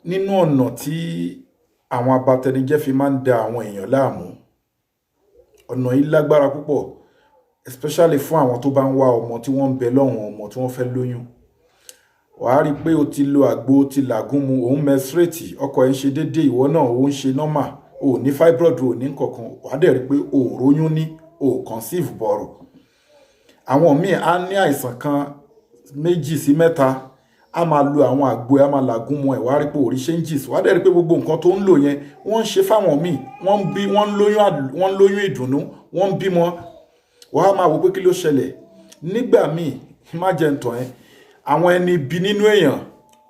nínú ọ̀nà tí àwọn abatẹnijẹ́ fi máa ń da àwọn èèyàn láàmú, ọ̀nà yìí lágbára púpọ̀, especially fún àwọn tó bá ń wá ọmọ tí wọ́n ń bẹ lọ́wọ́n ọmọ tí wọ́n fẹ́ lóyún. Wàá rí i pé o ti lo àgbo, o ti làgùn mu, òun menstruate, ọkọ ẹ̀ ń ṣe déédéé, ìwọ náà ó ń ṣe normal, o ní fibroid, o ní nǹkankan, wàá dẹ̀ rí i pé o ò róyún ní, o conceive bọ̀rọ̀. Àwọn míì á ní àìsàn kan 2 sí 3, a máa lo àwọn àgbo, a máa làgùn mu ẹ̀, wàá rí i pé orí changes, wàá dẹ̀ rí i pé gbogbo nǹkan tó ń lò yẹn wọ́n ń ṣe fáwọn míì, wọ́n ń lóyún ìdùnnú, wọ́n ń bímọ. Wàá máa wò pé kí ló ṣẹlẹ̀. Nígbà míì, má jẹ́ ń tàn ẹ́, àwọn ẹni bí nínú èèyàn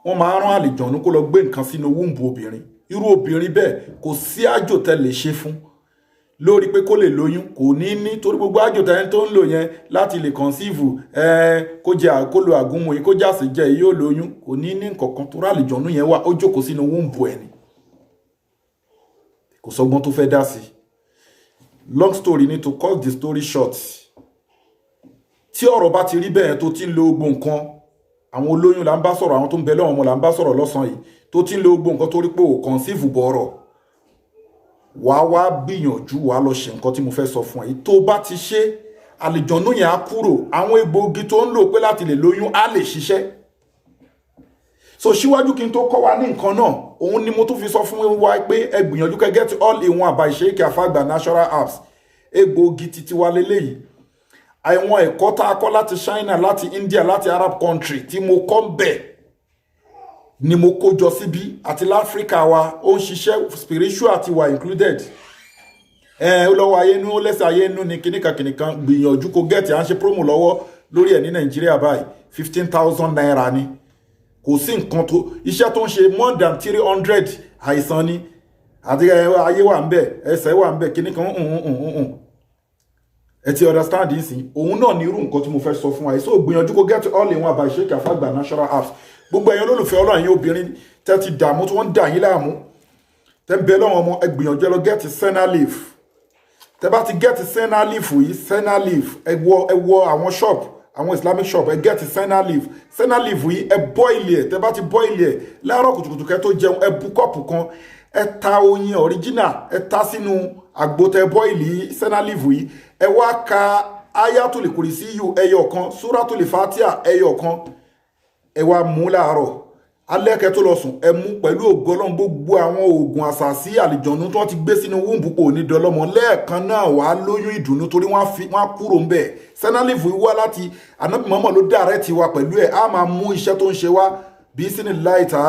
wọ́n máa rán àlìjọ̀nú kó lọ gbé nǹkan sínú wúńbù obìnrin. Irú obìnrin bẹ́ẹ̀ kò sí àjò tẹ́ lè ṣe fún lórí pé kó lè lóyún, kò ní torí gbogbo àjò tẹ́ tó ń lò yẹn láti lè conceive, kó lo àgúnmu yìí, kó jàsí jẹ́ yìí yóò lóyún, kò ní nǹkankan tó àlìjọ̀nú yẹn wà, ó jókòó sínú wúńbù ẹ̀ ni. Kò sọgbọ́n tó fẹ́ dá sí. Long story ni, to cut the story short. Tí ọ̀rọ̀ bá ti rí bẹ́ẹ̀ tó ti ń lo gbogbo nǹkan, àwọn olóyún là ń bá sọ̀rọ̀, àwọn tó ń bẹ lọ́wọ́ ọmọ là ń bá sọ̀rọ̀ lọ́sàn yìí, tó ti ń lo gbogbo nǹkan tó rí pé ò conceive bọ̀rọ̀, wá gbìyànjú wá lọ ṣe nǹkan tí mo fẹ́ sọ fún ẹ. Tó bá ti ṣe, àlìjọ̀nú yẹn á kúrò, àwọn egbòogi tó ń lò pé láti lè lóyún á lè ṣiṣẹ́. So síwájú kí n tó kọ́ wa ní nǹkan náà, òun ni mo tún fi sọ fún wa pé ẹ gbìyànjú kẹ́ get all in one àbá ìṣèkè àfàgbà natural apps. Egbòogi titi wa leléyìí. Àwọn ẹ̀kọ́ tá a kọ́ láti China, láti India, láti Arab country tí mo kọ́ bẹ̀ ni mo kó jọ síbí, àti láfíríkà wa ó ń ṣiṣẹ́, spiritual ti wà included. Olówó ayé inú, ó lẹ́sẹ̀ ayé inú ni kìnìkan gbìyànjú kó gẹ́ẹ̀tì, à ń ṣe promo lọ́wọ́ lórí ẹ̀ ní Nàìjíríà báyìí, 15,000 naira ni. Kò sí nǹkan tó, iṣẹ́ tó ń ṣe more than 300 àìsàn ni, àti ayé wà ń bẹ̀, ẹsẹ̀ wà ń bẹ̀, kìnìkan ẹ ti understand yìí sí. Òun náà ni irú nǹkan tí mo fẹ́ sọ fún wa. So gbìyànjú kó get all in one àbá ìṣèkè àfàgbà natural apps. Gbogbo ẹ̀yin olólùfẹ́ Ọlọ́run, ẹ̀yin obìnrin tẹ́ ti dààmú tí wọ́n ń dà yín láàmú, tẹ́ ń bẹ lọ́wọ́ ọmọ, ẹ gbìyànjú lọ get senna leaf. Tẹ́ bá ti get senna leaf yìí, senna leaf, ẹ wọ àwọn shop, àwọn Islamic shop, ẹ get senna leaf. Senna leaf yìí ẹ boil ẹ̀, tẹ́ bá ti boil ẹ̀ láàárọ̀ kùtùkùtù kẹ́ tó jẹun, ẹ bù kọ́ọ̀pù kan, ẹ ta oyin original, ẹ ta sínú àgbo tẹ́ boil yìí, senna leaf yìí, ẹ wá ka ayatul kursiyu ẹyọ kan, suratul fatiha ẹyọ kan, ẹ wá mú láàárọ̀, alẹ́ kẹ́ tó lọ sùn, ẹ mú pẹ̀lú ògo Ọlọ́run. Gbogbo àwọn oògùn àṣàsí àlìjọ̀nú tó ti gbé sínú wúńbù kò ní dọlọ́mọ, lẹ́ẹ̀kan náà wàá lóyún ìdùnnú torí wọ́n kúrò ń bẹ̀. Senna leaf wá láti Ànábì Muhammad ló direct wa pẹ̀lú ẹ̀, á máa mú iṣẹ́ tó ń ṣe wá bí sínú láìta.